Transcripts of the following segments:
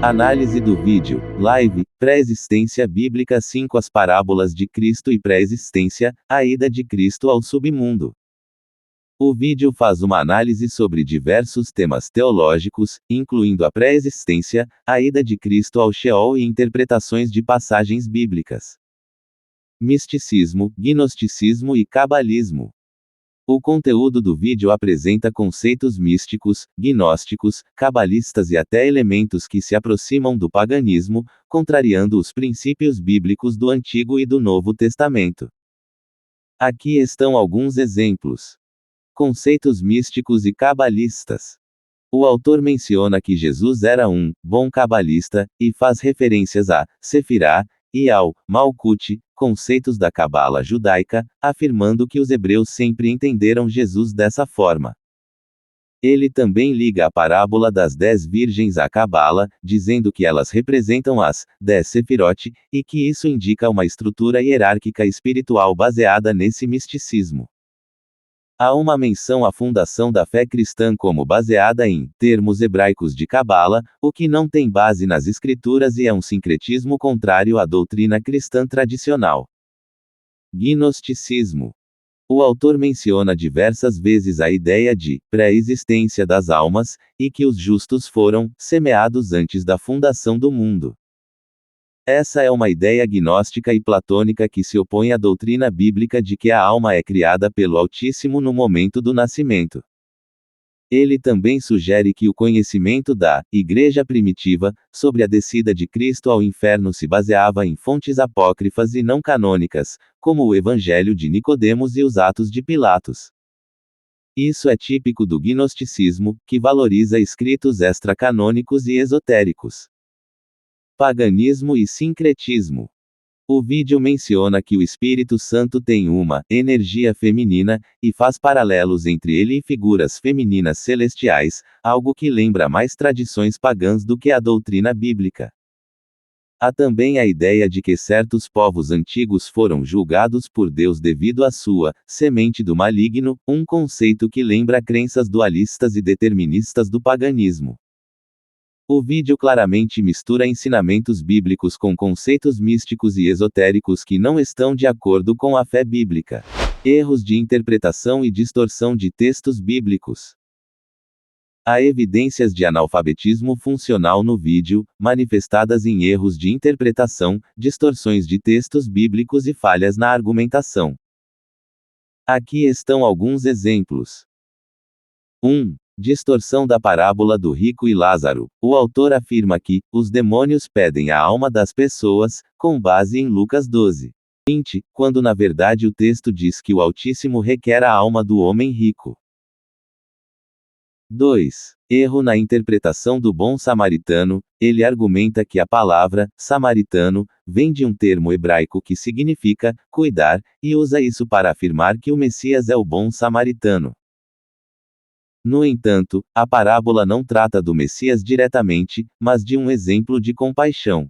Análise do vídeo, live, pré-existência bíblica 5 As parábolas de Cristo e pré-existência, a ida de Cristo ao submundo. O vídeo faz uma análise sobre diversos temas teológicos, incluindo a pré-existência, a ida de Cristo ao Sheol e interpretações de passagens bíblicas. Misticismo, gnosticismo e cabalismo. O conteúdo do vídeo apresenta conceitos místicos, gnósticos, cabalistas e até elementos que se aproximam do paganismo, contrariando os princípios bíblicos do Antigo e do Novo Testamento. Aqui estão alguns exemplos. Conceitos místicos e cabalistas. O autor menciona que Jesus era um bom cabalista, e faz referências a Sefirá e ao Malkut, conceitos da Cabala judaica, afirmando que os hebreus sempre entenderam Jesus dessa forma. Ele também liga a parábola das 10 virgens à Cabala, dizendo que elas representam as 10 Sefirot, e que isso indica uma estrutura hierárquica espiritual baseada nesse misticismo. Há uma menção à fundação da fé cristã como baseada em termos hebraicos de Cabala, o que não tem base nas escrituras e é um sincretismo contrário à doutrina cristã tradicional. Gnosticismo. O autor menciona diversas vezes a ideia de pré-existência das almas, e que os justos foram semeados antes da fundação do mundo. Essa é uma ideia gnóstica e platônica que se opõe à doutrina bíblica de que a alma é criada pelo Altíssimo no momento do nascimento. Ele também sugere que o conhecimento da Igreja primitiva sobre a descida de Cristo ao inferno se baseava em fontes apócrifas e não canônicas, como o Evangelho de Nicodemos e os Atos de Pilatos. Isso é típico do gnosticismo, que valoriza escritos extracanônicos e esotéricos. Paganismo e sincretismo. O vídeo menciona que o Espírito Santo tem uma energia feminina, e faz paralelos entre ele e figuras femininas celestiais, algo que lembra mais tradições pagãs do que a doutrina bíblica. Há também a ideia de que certos povos antigos foram julgados por Deus devido à sua semente do maligno, um conceito que lembra crenças dualistas e deterministas do paganismo. O vídeo claramente mistura ensinamentos bíblicos com conceitos místicos e esotéricos que não estão de acordo com a fé bíblica. Erros de interpretação e distorção de textos bíblicos. Há evidências de analfabetismo funcional no vídeo, manifestadas em erros de interpretação, distorções de textos bíblicos e falhas na argumentação. Aqui estão alguns exemplos. 1. Distorção da parábola do rico e Lázaro. O autor afirma que os demônios pedem a alma das pessoas, com base em Lucas 12:20, quando na verdade o texto diz que o Altíssimo requer a alma do homem rico. 2. Erro na interpretação do bom samaritano. Ele argumenta que a palavra samaritano vem de um termo hebraico que significa cuidar, e usa isso para afirmar que o Messias é o bom samaritano. No entanto, a parábola não trata do Messias diretamente, mas de um exemplo de compaixão.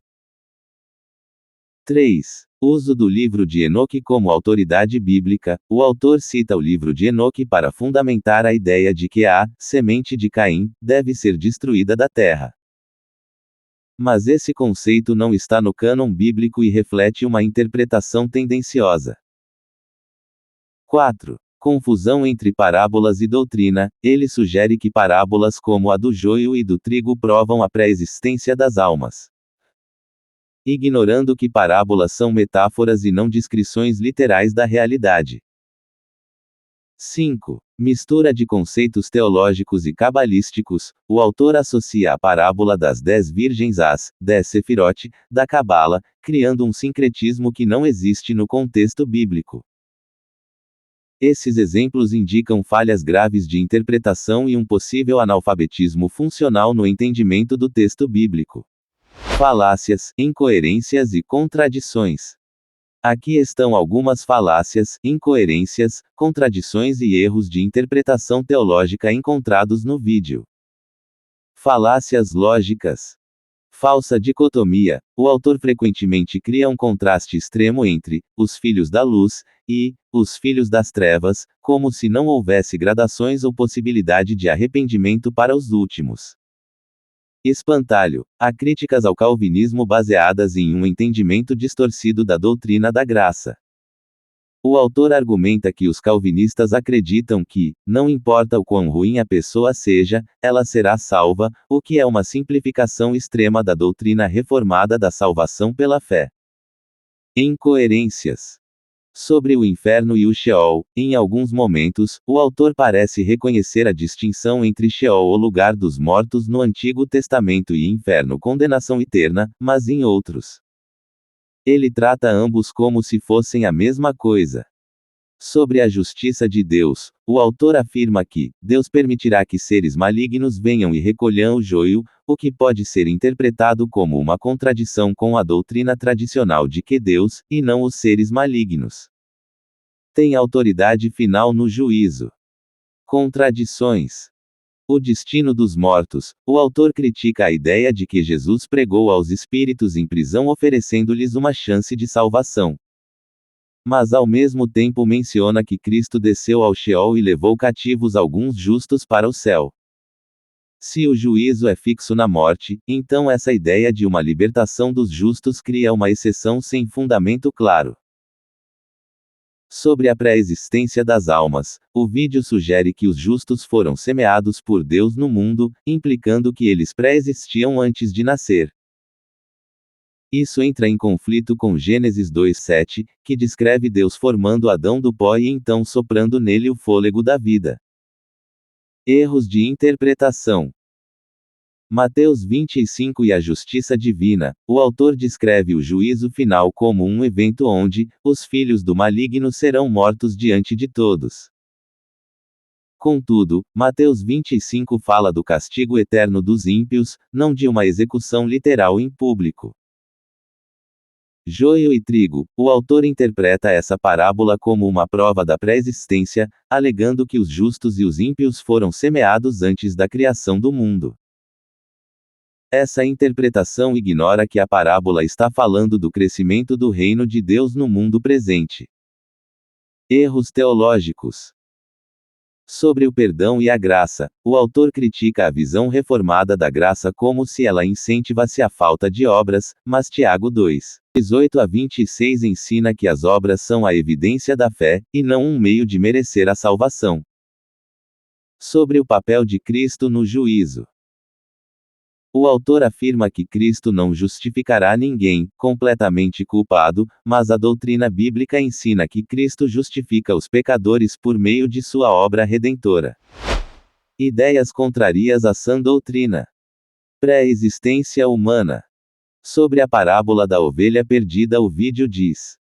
3. Uso do livro de Enoque como autoridade bíblica. O autor cita o livro de Enoque para fundamentar a ideia de que a semente de Caim deve ser destruída da terra. Mas esse conceito não está no cânon bíblico e reflete uma interpretação tendenciosa. 4. Confusão entre parábolas e doutrina. Ele sugere que parábolas como a do joio e do trigo provam a pré-existência das almas, ignorando que parábolas são metáforas e não descrições literais da realidade. 5. Mistura de conceitos teológicos e cabalísticos. O autor associa a parábola das 10 virgens às 10 Sefirot da Cabala, criando um sincretismo que não existe no contexto bíblico. Esses exemplos indicam falhas graves de interpretação e um possível analfabetismo funcional no entendimento do texto bíblico. Falácias, incoerências e contradições. Aqui estão algumas falácias, incoerências, contradições e erros de interpretação teológica encontrados no vídeo. Falácias lógicas. Falsa dicotomia. O autor frequentemente cria um contraste extremo entre os filhos da luz e os filhos das trevas, como se não houvesse gradações ou possibilidade de arrependimento para os últimos. Espantalho. Há críticas ao calvinismo baseadas em um entendimento distorcido da doutrina da graça. O autor argumenta que os calvinistas acreditam que, não importa o quão ruim a pessoa seja, ela será salva, o que é uma simplificação extrema da doutrina reformada da salvação pela fé. Incoerências. Sobre o inferno e o Sheol, em alguns momentos, o autor parece reconhecer a distinção entre Sheol, o lugar dos mortos no Antigo Testamento, e inferno, condenação eterna, mas em outros, ele trata ambos como se fossem a mesma coisa. Sobre a justiça de Deus, o autor afirma que Deus permitirá que seres malignos venham e recolham o joio, o que pode ser interpretado como uma contradição com a doutrina tradicional de que Deus, e não os seres malignos, tem autoridade final no juízo. Contradições. O destino dos mortos. O autor critica a ideia de que Jesus pregou aos espíritos em prisão oferecendo-lhes uma chance de salvação. Mas ao mesmo tempo menciona que Cristo desceu ao Sheol e levou cativos alguns justos para o céu. Se o juízo é fixo na morte, então essa ideia de uma libertação dos justos cria uma exceção sem fundamento claro. Sobre a pré-existência das almas, o vídeo sugere que os justos foram semeados por Deus no mundo, implicando que eles pré-existiam antes de nascer. Isso entra em conflito com Gênesis 2:7, que descreve Deus formando Adão do pó e então soprando nele o fôlego da vida. Erros de interpretação. Mateus 25 e a justiça divina. O autor descreve o juízo final como um evento onde os filhos do maligno serão mortos diante de todos. Contudo, Mateus 25 fala do castigo eterno dos ímpios, não de uma execução literal em público. Joio e trigo. O autor interpreta essa parábola como uma prova da pré-existência, alegando que os justos e os ímpios foram semeados antes da criação do mundo. Essa interpretação ignora que a parábola está falando do crescimento do reino de Deus no mundo presente. Erros teológicos. Sobre o perdão e a graça, o autor critica a visão reformada da graça como se ela incentivasse a falta de obras, mas Tiago 2:18-26 ensina que as obras são a evidência da fé, e não um meio de merecer a salvação. Sobre o papel de Cristo no juízo. O autor afirma que Cristo não justificará ninguém, completamente culpado, mas a doutrina bíblica ensina que Cristo justifica os pecadores por meio de sua obra redentora. Ideias contrarias à sã doutrina. Pré-existência humana. Sobre a parábola da ovelha perdida, o vídeo diz: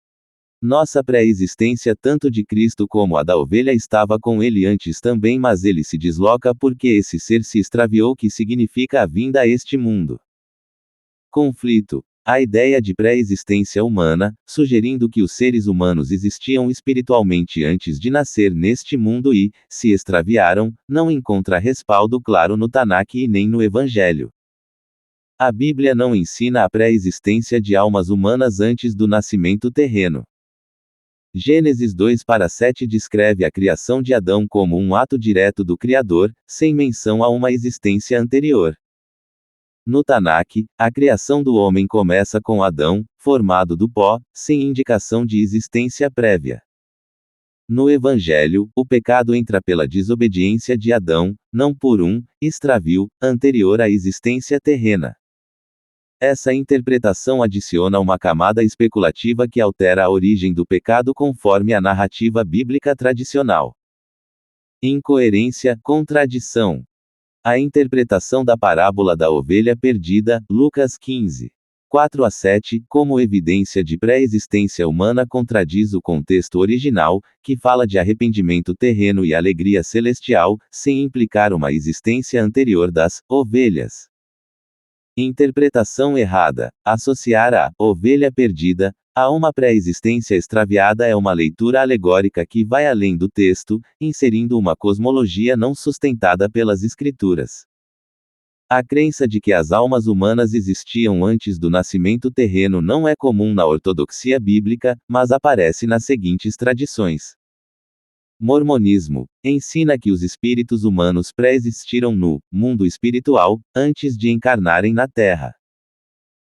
nossa pré-existência tanto de Cristo como a da ovelha estava com ele antes também, mas ele se desloca porque esse ser se extraviou, que significa a vinda a este mundo. Conflito. A ideia de pré-existência humana, sugerindo que os seres humanos existiam espiritualmente antes de nascer neste mundo e se extraviaram, não encontra respaldo claro no Tanakh e nem no Evangelho. A Bíblia não ensina a pré-existência de almas humanas antes do nascimento terreno. Gênesis 2:7 descreve a criação de Adão como um ato direto do Criador, sem menção a uma existência anterior. No Tanakh, a criação do homem começa com Adão, formado do pó, sem indicação de existência prévia. No Evangelho, o pecado entra pela desobediência de Adão, não por um extravio anterior à existência terrena. Essa interpretação adiciona uma camada especulativa que altera a origem do pecado conforme a narrativa bíblica tradicional. Incoerência, contradição. A interpretação da parábola da ovelha perdida, Lucas 15:4-7, como evidência de pré-existência humana contradiz o contexto original, que fala de arrependimento terreno e alegria celestial, sem implicar uma existência anterior das ovelhas. Interpretação errada. Associar a ovelha perdida a uma pré-existência extraviada é uma leitura alegórica que vai além do texto, inserindo uma cosmologia não sustentada pelas Escrituras. A crença de que as almas humanas existiam antes do nascimento terreno não é comum na ortodoxia bíblica, mas aparece nas seguintes tradições. Mormonismo ensina que os espíritos humanos pré-existiram no mundo espiritual, antes de encarnarem na Terra.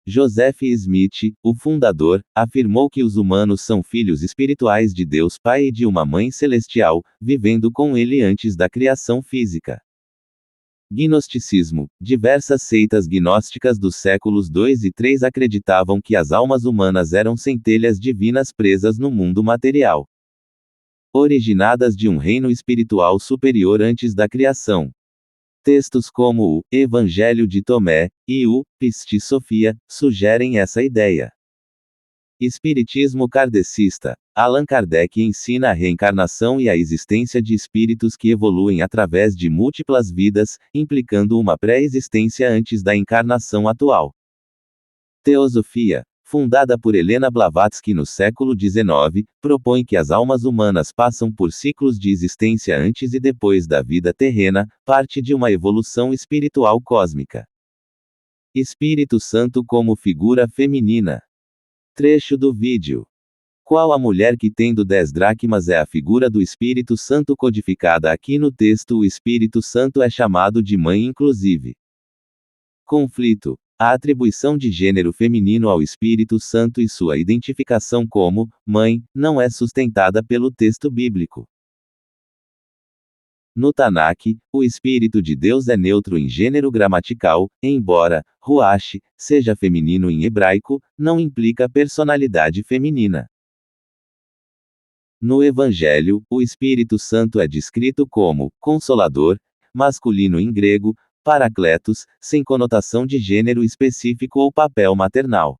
Joseph Smith, o fundador, afirmou que os humanos são filhos espirituais de Deus Pai e de uma Mãe Celestial, vivendo com Ele antes da criação física. Gnosticismo. Diversas seitas gnósticas dos séculos II e III acreditavam que as almas humanas eram centelhas divinas presas no mundo material, originadas de um reino espiritual superior antes da criação. Textos como o Evangelho de Tomé e o Pistis Sophia sugerem essa ideia. Espiritismo kardecista. Allan Kardec ensina a reencarnação e a existência de espíritos que evoluem através de múltiplas vidas, implicando uma pré-existência antes da encarnação atual. Teosofia, fundada por Helena Blavatsky no século XIX, propõe que as almas humanas passam por ciclos de existência antes e depois da vida terrena, parte de uma evolução espiritual cósmica. Espírito Santo como figura feminina. Trecho do vídeo. Qual a mulher que tendo 10 dracmas é a figura do Espírito Santo codificada aqui no texto? O Espírito Santo é chamado de mãe inclusive. Conflito. A atribuição de gênero feminino ao Espírito Santo e sua identificação como mãe não é sustentada pelo texto bíblico. No Tanakh, o Espírito de Deus é neutro em gênero gramatical, embora ruach seja feminino em hebraico, não implica personalidade feminina. No Evangelho, o Espírito Santo é descrito como Consolador, masculino em grego, Paracletos, sem conotação de gênero específico ou papel maternal.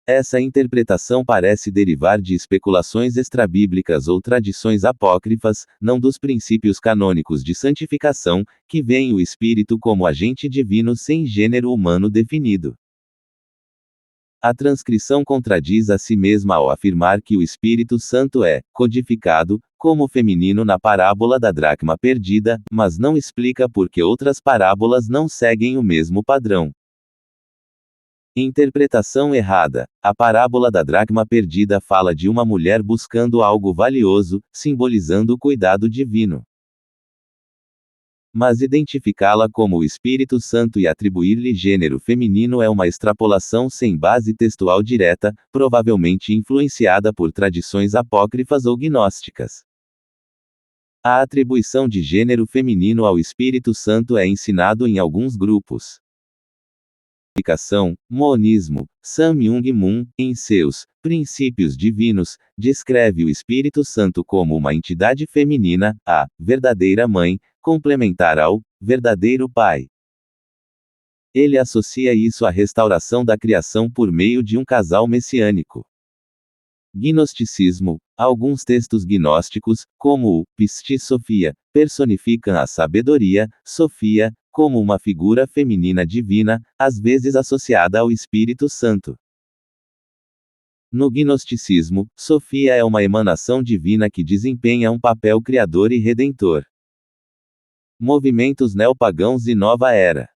Essa interpretação parece derivar de especulações extrabíblicas ou tradições apócrifas, não dos princípios canônicos de santificação, que veem o Espírito como agente divino sem gênero humano definido. A transcrição contradiz a si mesma ao afirmar que o Espírito Santo é codificado como feminino na parábola da dracma perdida, mas não explica por que outras parábolas não seguem o mesmo padrão. Interpretação errada. A parábola da dracma perdida fala de uma mulher buscando algo valioso, simbolizando o cuidado divino. Mas identificá-la como o Espírito Santo e atribuir-lhe gênero feminino é uma extrapolação sem base textual direta, provavelmente influenciada por tradições apócrifas ou gnósticas. A atribuição de gênero feminino ao Espírito Santo é ensinado em alguns grupos. Monismo. Sam Myung-moon, em seus Princípios Divinos, descreve o Espírito Santo como uma entidade feminina, a verdadeira mãe, complementar ao verdadeiro pai. Ele associa isso à restauração da criação por meio de um casal messiânico. Gnosticismo. Alguns textos gnósticos, como o Pistis Sophia, personificam a sabedoria, Sofia, como uma figura feminina divina, às vezes associada ao Espírito Santo. No gnosticismo, Sofia é uma emanação divina que desempenha um papel criador e redentor. Movimentos neopagãos e nova era.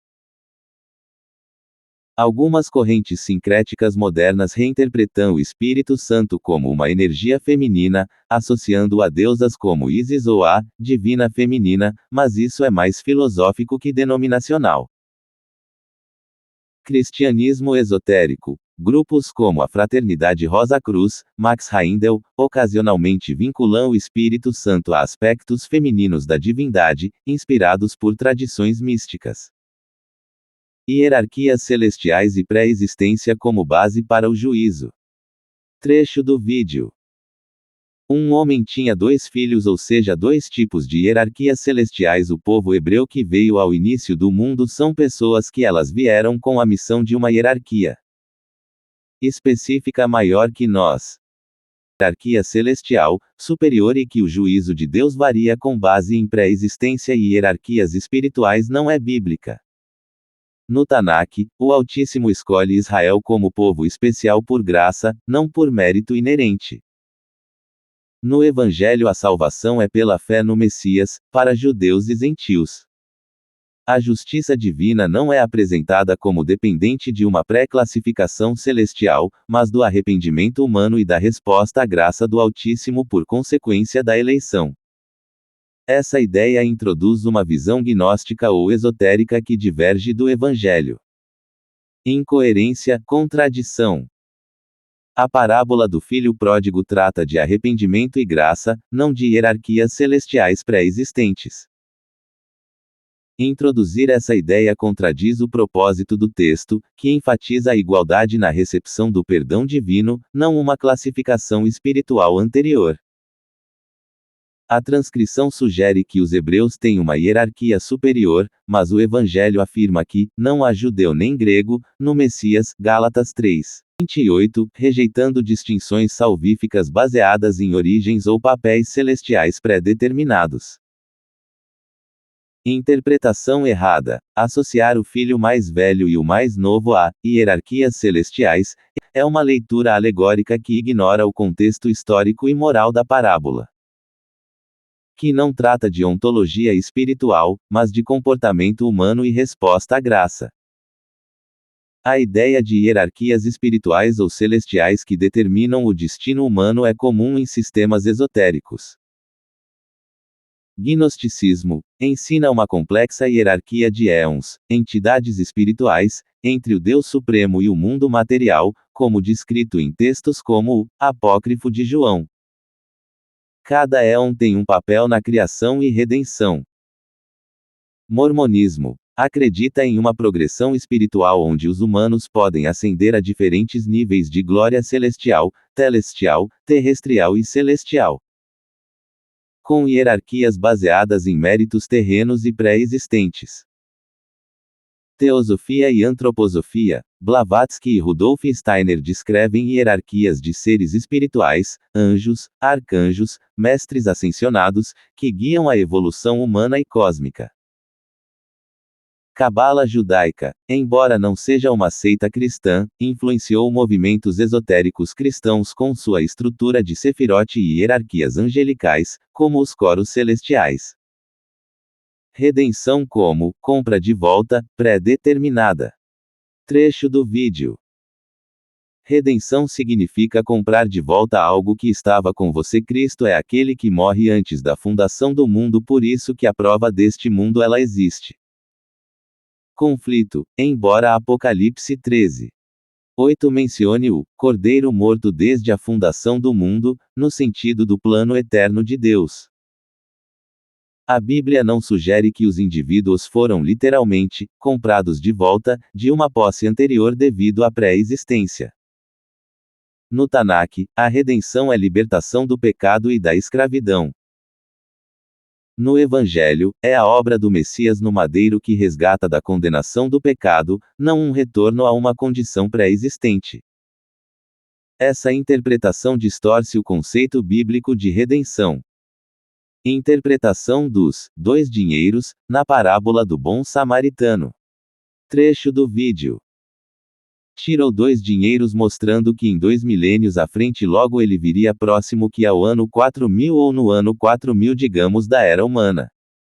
Algumas correntes sincréticas modernas reinterpretam o Espírito Santo como uma energia feminina, associando-o a deusas como Ísis ou a divina feminina, mas isso é mais filosófico que denominacional. Cristianismo esotérico. Grupos como a Fraternidade Rosa Cruz, Max Heindel, ocasionalmente vinculam o Espírito Santo a aspectos femininos da divindade, inspirados por tradições místicas. Hierarquias celestiais e pré-existência como base para o juízo. Trecho do vídeo. Um homem tinha 2 filhos, ou seja, 2 tipos de hierarquias celestiais. O povo hebreu que veio ao início do mundo são pessoas que elas vieram com a missão de uma hierarquia específica maior que nós. Hierarquia celestial, superior, e que o juízo de Deus varia com base em pré-existência e hierarquias espirituais não é bíblica. No Tanakh, o Altíssimo escolhe Israel como povo especial por graça, não por mérito inerente. No Evangelho, a salvação é pela fé no Messias, para judeus e gentios. A justiça divina não é apresentada como dependente de uma pré-classificação celestial, mas do arrependimento humano e da resposta à graça do Altíssimo por consequência da eleição. Essa ideia introduz uma visão gnóstica ou esotérica que diverge do Evangelho. Incoerência, contradição. A parábola do filho pródigo trata de arrependimento e graça, não de hierarquias celestiais pré-existentes. Introduzir essa ideia contradiz o propósito do texto, que enfatiza a igualdade na recepção do perdão divino, não uma classificação espiritual anterior. A transcrição sugere que os hebreus têm uma hierarquia superior, mas o Evangelho afirma que não há judeu nem grego no Messias, Gálatas 3:28, rejeitando distinções salvíficas baseadas em origens ou papéis celestiais pré-determinados. Interpretação errada. Associar o filho mais velho e o mais novo a hierarquias celestiais é uma leitura alegórica que ignora o contexto histórico e moral da parábola, que não trata de ontologia espiritual, mas de comportamento humano e resposta à graça. A ideia de hierarquias espirituais ou celestiais que determinam o destino humano é comum em sistemas esotéricos. Gnosticismo ensina uma complexa hierarquia de éons, entidades espirituais, entre o Deus Supremo e o mundo material, como descrito em textos como o Apócrifo de João. Cada éon tem um papel na criação e redenção. Mormonismo acredita em uma progressão espiritual onde os humanos podem ascender a diferentes níveis de glória celestial, telestial, terrestrial e celestial, com hierarquias baseadas em méritos terrenos e pré-existentes. Teosofia e antroposofia. Blavatsky e Rudolf Steiner descrevem hierarquias de seres espirituais, anjos, arcanjos, mestres ascensionados, que guiam a evolução humana e cósmica. Cabala judaica, embora não seja uma seita cristã, influenciou movimentos esotéricos cristãos com sua estrutura de sefirote e hierarquias angelicais, como os coros celestiais. Redenção como compra de volta, pré-determinada. Trecho do vídeo. Redenção significa comprar de volta algo que estava com você. Cristo é aquele que morre antes da fundação do mundo, por isso que a prova deste mundo ela existe. Conflito, embora Apocalipse 13:8 mencione o Cordeiro morto desde a fundação do mundo, no sentido do plano eterno de Deus. A Bíblia não sugere que os indivíduos foram literalmente comprados de volta de uma posse anterior devido à pré-existência. No Tanakh, a redenção é libertação do pecado e da escravidão. No Evangelho, é a obra do Messias no madeiro que resgata da condenação do pecado, não um retorno a uma condição pré-existente. Essa interpretação distorce o conceito bíblico de redenção. Interpretação dos dois dinheiros, na parábola do bom samaritano. Trecho do vídeo. Tirou 2 dinheiros mostrando que em 2 milênios à frente logo ele viria próximo que ao ano 4000 ou no ano 4000 digamos da era humana.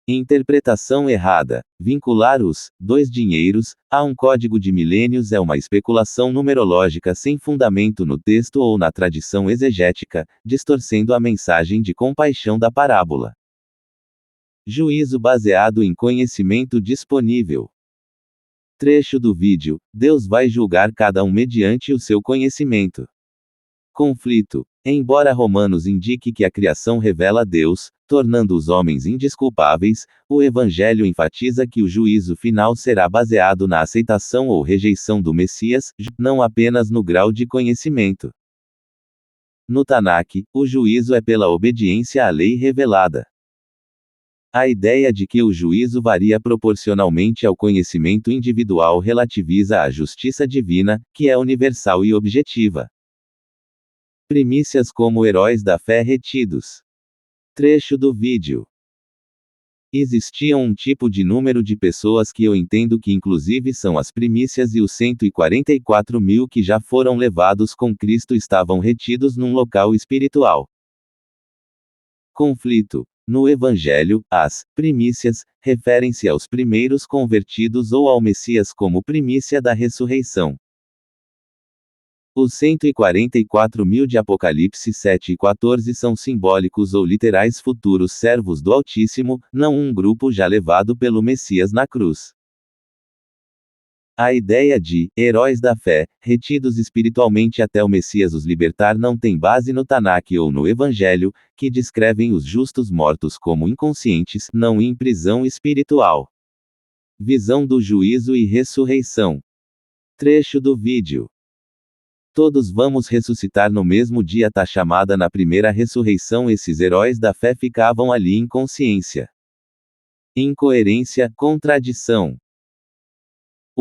Interpretação errada. Vincular os 2 dinheiros a um código de milênios é uma especulação numerológica sem fundamento no texto ou na tradição exegética, distorcendo a mensagem de compaixão da parábola. Juízo baseado em conhecimento disponível. Trecho do vídeo. Deus vai julgar cada um mediante o seu conhecimento. Conflito. Embora Romanos indique que a criação revela Deus, tornando os homens indesculpáveis, o Evangelho enfatiza que o juízo final será baseado na aceitação ou rejeição do Messias, não apenas no grau de conhecimento. No Tanakh, o juízo é pela obediência à lei revelada. A ideia de que o juízo varia proporcionalmente ao conhecimento individual relativiza a justiça divina, que é universal e objetiva. Primícias como heróis da fé retidos. Trecho do vídeo. Existia um tipo de número de pessoas que eu entendo que inclusive são as primícias e os 144.000 que já foram levados com Cristo estavam retidos num local espiritual. Conflito. No Evangelho, as primícias referem-se aos primeiros convertidos ou ao Messias como primícia da ressurreição. Os 144.000 de Apocalipse 7:14 são simbólicos ou literais futuros servos do Altíssimo, não um grupo já levado pelo Messias na cruz. A ideia de heróis da fé, retidos espiritualmente até o Messias os libertar, não tem base no Tanakh ou no Evangelho, que descrevem os justos mortos como inconscientes, não em prisão espiritual. Visão do juízo e ressurreição. Trecho do vídeo. Todos vamos ressuscitar no mesmo dia. Tá chamada na primeira ressurreição. Esses heróis da fé ficavam ali em consciência. Incoerência, contradição.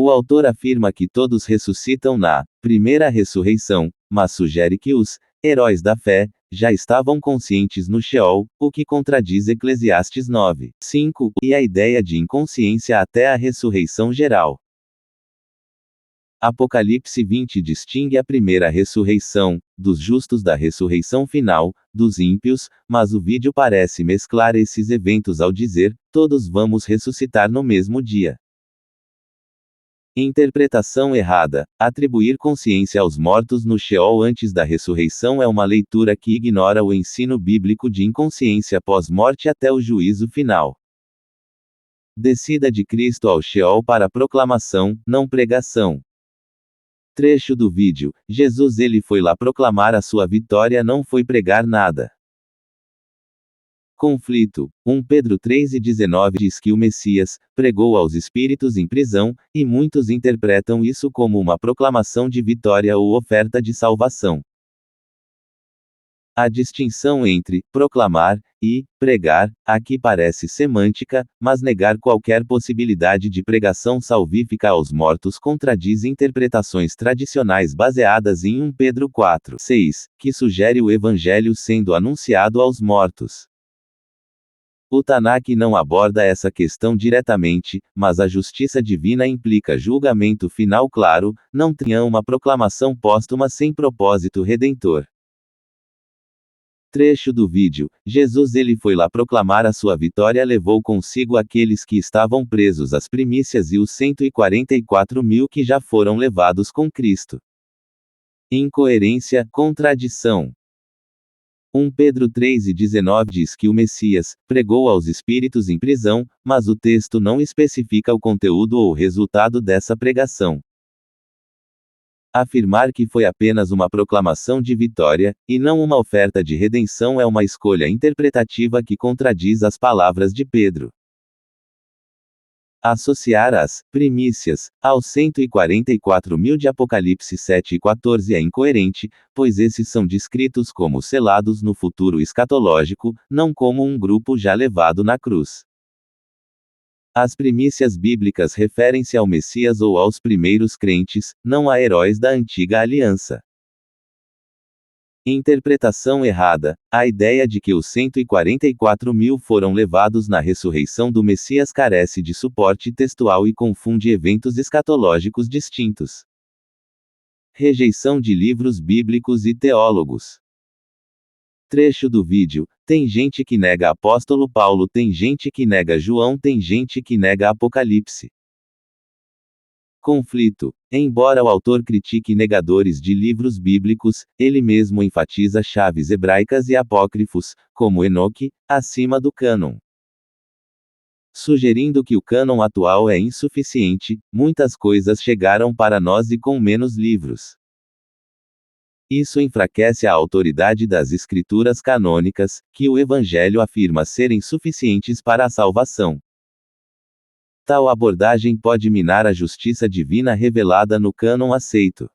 O autor afirma que todos ressuscitam na primeira ressurreição, mas sugere que os heróis da fé já estavam conscientes no Sheol, o que contradiz Eclesiastes 9:5 e a ideia de inconsciência até a ressurreição geral. Apocalipse 20 distingue a primeira ressurreição dos justos da ressurreição final dos ímpios, mas o vídeo parece mesclar esses eventos ao dizer: todos vamos ressuscitar no mesmo dia. Interpretação errada. Atribuir consciência aos mortos no Sheol antes da ressurreição é uma leitura que ignora o ensino bíblico de inconsciência pós-morte até o juízo final. Descida de Cristo ao Sheol para proclamação, não pregação. Trecho do vídeo. Jesus ele foi lá proclamar a sua vitória, não foi pregar nada. Conflito. 1 Pedro 3:19 diz que o Messias pregou aos espíritos em prisão, e muitos interpretam isso como uma proclamação de vitória ou oferta de salvação. A distinção entre proclamar e pregar aqui parece semântica, mas negar qualquer possibilidade de pregação salvífica aos mortos contradiz interpretações tradicionais baseadas em 1 Pedro 4:6, que sugere o evangelho sendo anunciado aos mortos. O Tanakh não aborda essa questão diretamente, mas a justiça divina implica julgamento final claro, não tinha uma proclamação póstuma sem propósito redentor. Trecho do vídeo. Jesus ele foi lá proclamar a sua vitória, levou consigo aqueles que estavam presos às primícias e os 144.000 que já foram levados com Cristo. Incoerência, contradição. 1 Pedro 3:19 diz que o Messias pregou aos espíritos em prisão, mas o texto não especifica o conteúdo ou o resultado dessa pregação. Afirmar que foi apenas uma proclamação de vitória, e não uma oferta de redenção é uma escolha interpretativa que contradiz as palavras de Pedro. Associar as primícias aos 144.000 de Apocalipse 7:14 é incoerente, pois esses são descritos como selados no futuro escatológico, não como um grupo já levado na cruz. As primícias bíblicas referem-se ao Messias ou aos primeiros crentes, não a heróis da antiga aliança. Interpretação errada. A ideia de que os 144.000 foram levados na ressurreição do Messias carece de suporte textual e confunde eventos escatológicos distintos. Rejeição de livros bíblicos e teólogos. Trecho do vídeo. Tem gente que nega apóstolo Paulo, tem gente que nega João, tem gente que nega Apocalipse. Conflito. Embora o autor critique negadores de livros bíblicos, ele mesmo enfatiza chaves hebraicas e apócrifos, como Enoque, acima do cânon. Sugerindo que o cânon atual é insuficiente, muitas coisas chegaram para nós e com menos livros. Isso enfraquece a autoridade das escrituras canônicas, que o Evangelho afirma serem suficientes para a salvação. Tal abordagem pode minar a justiça divina revelada no cânon aceito.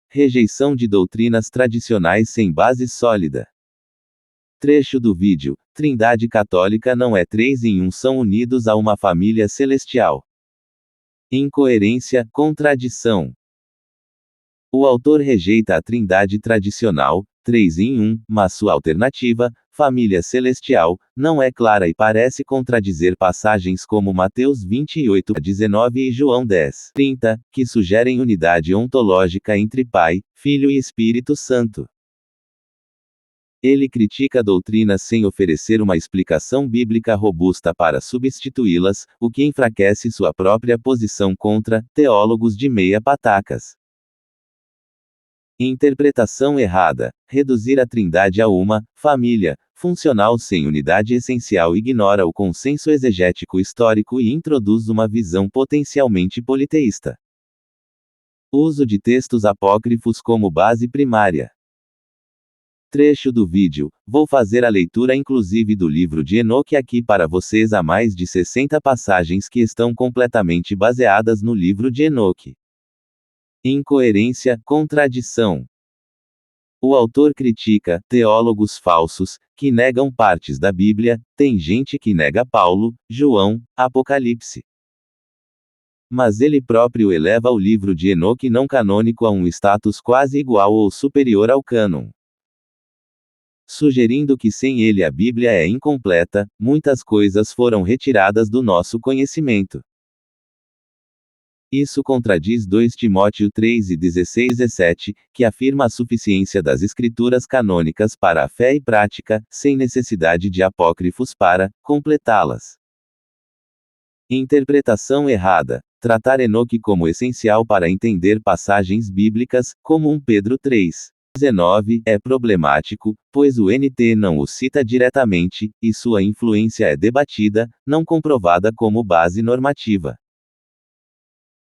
Rejeição de doutrinas tradicionais sem base sólida. Trecho do vídeo. Trindade católica não é 3 em 1, são unidos a uma família celestial. Incoerência, contradição. O autor rejeita a trindade tradicional, 3 em 1, mas sua alternativa, família celestial, não é clara e parece contradizer passagens como Mateus 28:19 e João 10:30, que sugerem unidade ontológica entre Pai, Filho e Espírito Santo. Ele critica doutrinas sem oferecer uma explicação bíblica robusta para substituí-las, o que enfraquece sua própria posição contra teólogos de meia patacas. Interpretação errada. Reduzir a Trindade a uma família funcional sem unidade essencial ignora o consenso exegético histórico e introduz uma visão potencialmente politeísta. Uso de textos apócrifos como base primária. Trecho do vídeo. Vou fazer a leitura inclusive do livro de Enoque aqui para vocês. Há mais de 60 passagens que estão completamente baseadas no livro de Enoque. Incoerência, contradição. O autor critica teólogos falsos, que negam partes da Bíblia, tem gente que nega Paulo, João, Apocalipse. Mas ele próprio eleva o livro de Enoque não canônico a um status quase igual ou superior ao cânon, sugerindo que sem ele a Bíblia é incompleta, muitas coisas foram retiradas do nosso conhecimento. Isso contradiz 2 Timóteo 3:16-17, que afirma a suficiência das escrituras canônicas para a fé e prática, sem necessidade de apócrifos para completá-las. Interpretação errada. Tratar Enoque como essencial para entender passagens bíblicas, como 1 Pedro 3:19, é problemático, pois o NT não o cita diretamente, e sua influência é debatida, não comprovada como base normativa.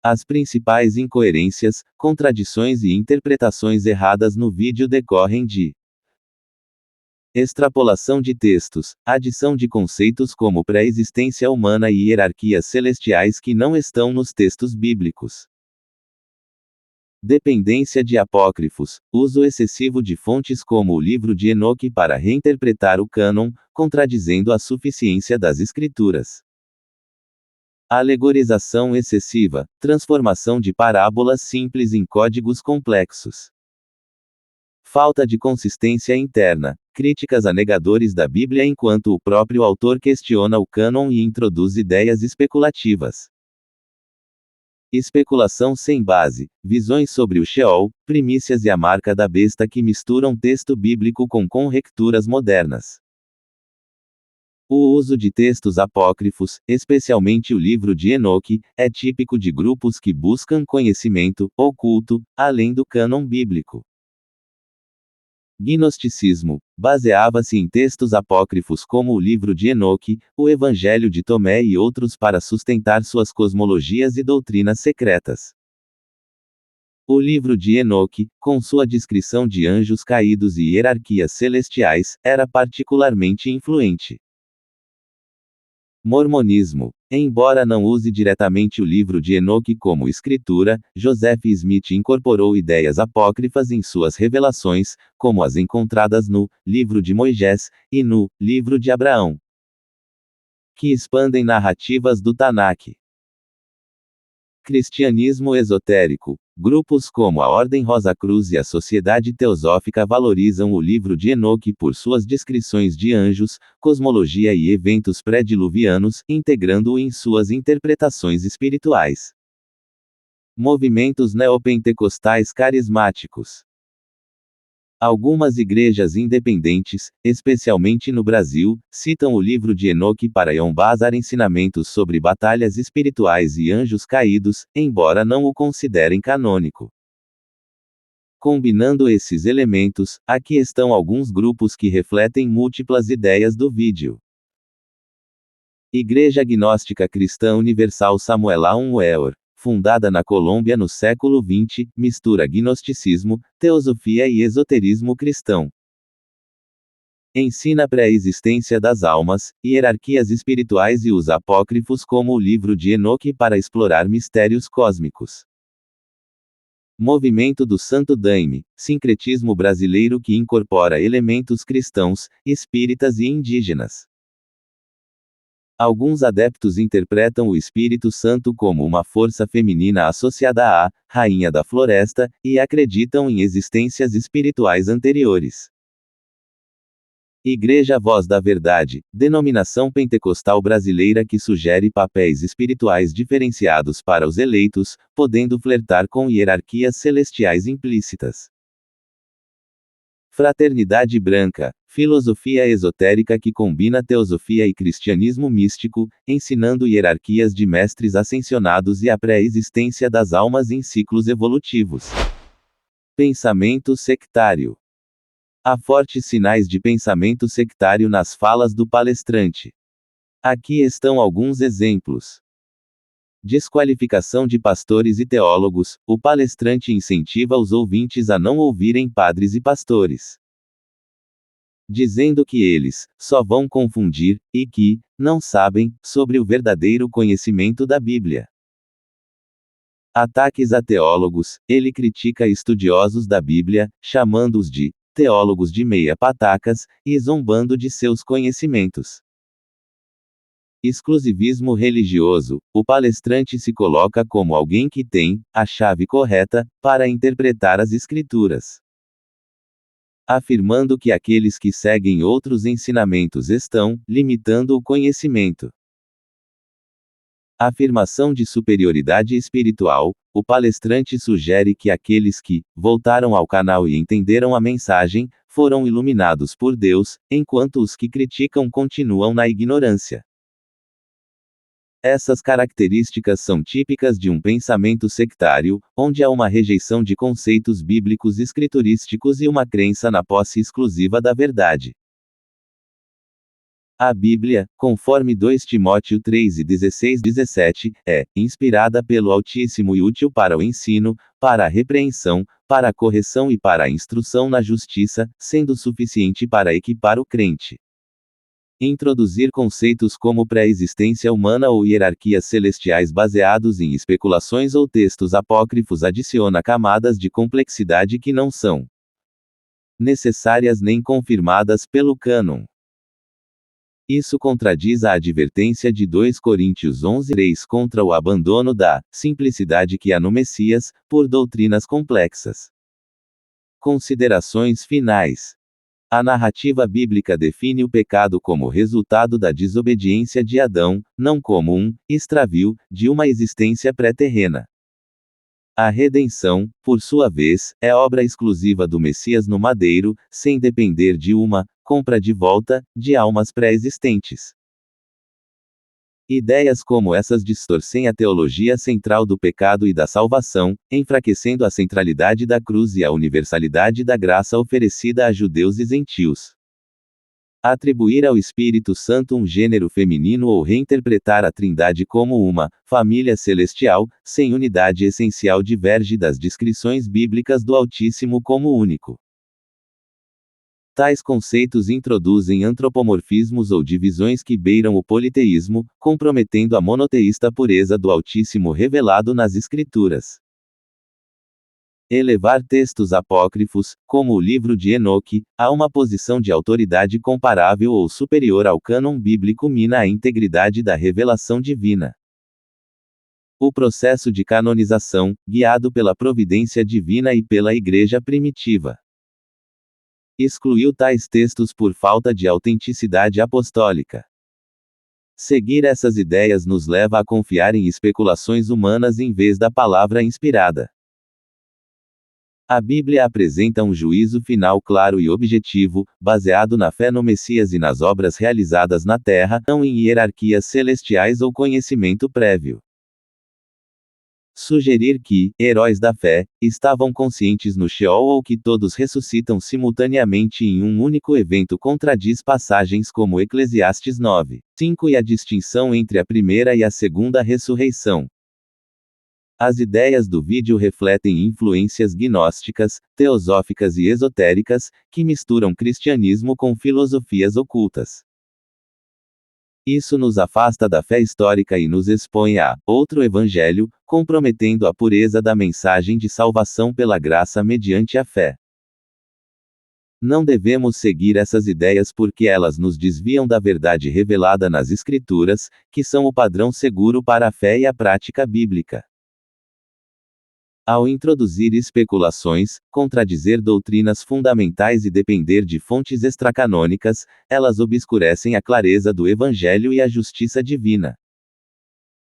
As principais incoerências, contradições e interpretações erradas no vídeo decorrem de extrapolação de textos, adição de conceitos como pré-existência humana e hierarquias celestiais que não estão nos textos bíblicos. Dependência de apócrifos, uso excessivo de fontes como o livro de Enoque para reinterpretar o cânon, contradizendo a suficiência das escrituras. Alegorização excessiva, transformação de parábolas simples em códigos complexos. Falta de consistência interna, críticas a negadores da Bíblia enquanto o próprio autor questiona o cânon e introduz ideias especulativas. Especulação sem base, visões sobre o Sheol, primícias e a marca da besta que misturam texto bíblico com conjecturas modernas. O uso de textos apócrifos, especialmente o livro de Enoque, é típico de grupos que buscam conhecimento oculto, além do cânon bíblico. Gnosticismo baseava-se em textos apócrifos como o livro de Enoque, o Evangelho de Tomé e outros para sustentar suas cosmologias e doutrinas secretas. O livro de Enoque, com sua descrição de anjos caídos e hierarquias celestiais, era particularmente influente. Mormonismo. Embora não use diretamente o livro de Enoque como escritura, Joseph Smith incorporou ideias apócrifas em suas revelações, como as encontradas no Livro de Moisés e no Livro de Abraão, que expandem narrativas do Tanakh. Cristianismo esotérico. Grupos como a Ordem Rosa Cruz e a Sociedade Teosófica valorizam o livro de Enoque por suas descrições de anjos, cosmologia e eventos pré-diluvianos, integrando-o em suas interpretações espirituais. Movimentos neopentecostais carismáticos. Algumas igrejas independentes, especialmente no Brasil, citam o livro de Enoque para embasar ensinamentos sobre batalhas espirituais e anjos caídos, embora não o considerem canônico. Combinando esses elementos, aqui estão alguns grupos que refletem múltiplas ideias do vídeo. Igreja Gnóstica Cristã Universal Samuel A. Weor, fundada na Colômbia no século XX, mistura gnosticismo, teosofia e esoterismo cristão. Ensina a pré-existência das almas, hierarquias espirituais e os apócrifos como o livro de Enoque para explorar mistérios cósmicos. Movimento do Santo Daime, sincretismo brasileiro que incorpora elementos cristãos, espíritas e indígenas. Alguns adeptos interpretam o Espírito Santo como uma força feminina associada à Rainha da Floresta, e acreditam em existências espirituais anteriores. Igreja Voz da Verdade, denominação pentecostal brasileira que sugere papéis espirituais diferenciados para os eleitos, podendo flertar com hierarquias celestiais implícitas. Fraternidade branca, filosofia esotérica que combina teosofia e cristianismo místico, ensinando hierarquias de mestres ascensionados e a pré-existência das almas em ciclos evolutivos. Pensamento sectário. Há fortes sinais de pensamento sectário nas falas do palestrante. Aqui estão alguns exemplos. Desqualificação de pastores e teólogos. O palestrante incentiva os ouvintes a não ouvirem padres e pastores, dizendo que eles só vão confundir, e que não sabem sobre o verdadeiro conhecimento da Bíblia. Ataques a teólogos. Ele critica estudiosos da Bíblia, chamando-os de teólogos de meia patacas, e zombando de seus conhecimentos. Exclusivismo religioso. O palestrante se coloca como alguém que tem a chave correta para interpretar as Escrituras, afirmando que aqueles que seguem outros ensinamentos estão limitando o conhecimento. Afirmação de superioridade espiritual. O palestrante sugere que aqueles que voltaram ao canal e entenderam a mensagem foram iluminados por Deus, enquanto os que criticam continuam na ignorância. Essas características são típicas de um pensamento sectário, onde há uma rejeição de conceitos bíblicos escriturísticos e uma crença na posse exclusiva da verdade. A Bíblia, conforme 2 Timóteo 3:16-17, é inspirada pelo Altíssimo e útil para o ensino, para a repreensão, para a correção e para a instrução na justiça, sendo suficiente para equipar o crente. Introduzir conceitos como pré-existência humana ou hierarquias celestiais baseados em especulações ou textos apócrifos adiciona camadas de complexidade que não são necessárias nem confirmadas pelo cânon. Isso contradiz a advertência de 2 Coríntios 11:3 contra o abandono da simplicidade que há no Messias, por doutrinas complexas. Considerações finais. A narrativa bíblica define o pecado como resultado da desobediência de Adão, não como um extravio de uma existência pré-terrena. A redenção, por sua vez, é obra exclusiva do Messias no madeiro, sem depender de uma compra de volta de almas pré-existentes. Ideias como essas distorcem a teologia central do pecado e da salvação, enfraquecendo a centralidade da cruz e a universalidade da graça oferecida a judeus e gentios. Atribuir ao Espírito Santo um gênero feminino ou reinterpretar a Trindade como uma família celestial, sem unidade essencial diverge das descrições bíblicas do Altíssimo como único. Tais conceitos introduzem antropomorfismos ou divisões que beiram o politeísmo, comprometendo a monoteísta pureza do Altíssimo revelado nas Escrituras. Elevar textos apócrifos, como o livro de Enoque, a uma posição de autoridade comparável ou superior ao cânon bíblico mina a integridade da revelação divina. O processo de canonização, guiado pela providência divina e pela Igreja primitiva, excluiu tais textos por falta de autenticidade apostólica. Seguir essas ideias nos leva a confiar em especulações humanas em vez da palavra inspirada. A Bíblia apresenta um juízo final claro e objetivo, baseado na fé no Messias e nas obras realizadas na terra, não em hierarquias celestiais ou conhecimento prévio. Sugerir que heróis da fé estavam conscientes no Sheol ou que todos ressuscitam simultaneamente em um único evento contradiz passagens como Eclesiastes 9:5 e a distinção entre a primeira e a segunda ressurreição. As ideias do vídeo refletem influências gnósticas, teosóficas e esotéricas, que misturam cristianismo com filosofias ocultas. Isso nos afasta da fé histórica e nos expõe a outro evangelho, comprometendo a pureza da mensagem de salvação pela graça mediante a fé. Não devemos seguir essas ideias porque elas nos desviam da verdade revelada nas Escrituras, que são o padrão seguro para a fé e a prática bíblica. Ao introduzir especulações, contradizer doutrinas fundamentais e depender de fontes extracanônicas, elas obscurecem a clareza do Evangelho e a justiça divina,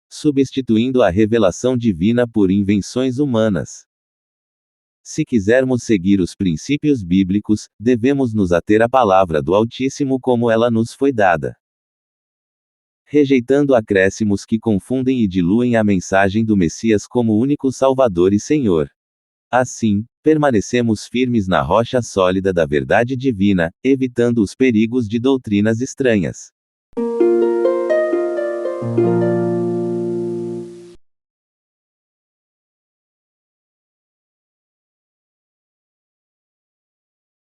substituindo a revelação divina por invenções humanas. Se quisermos seguir os princípios bíblicos, devemos nos ater à palavra do Altíssimo como ela nos foi dada, rejeitando acréscimos que confundem e diluem a mensagem do Messias como único Salvador e Senhor. Assim, permanecemos firmes na rocha sólida da verdade divina, evitando os perigos de doutrinas estranhas.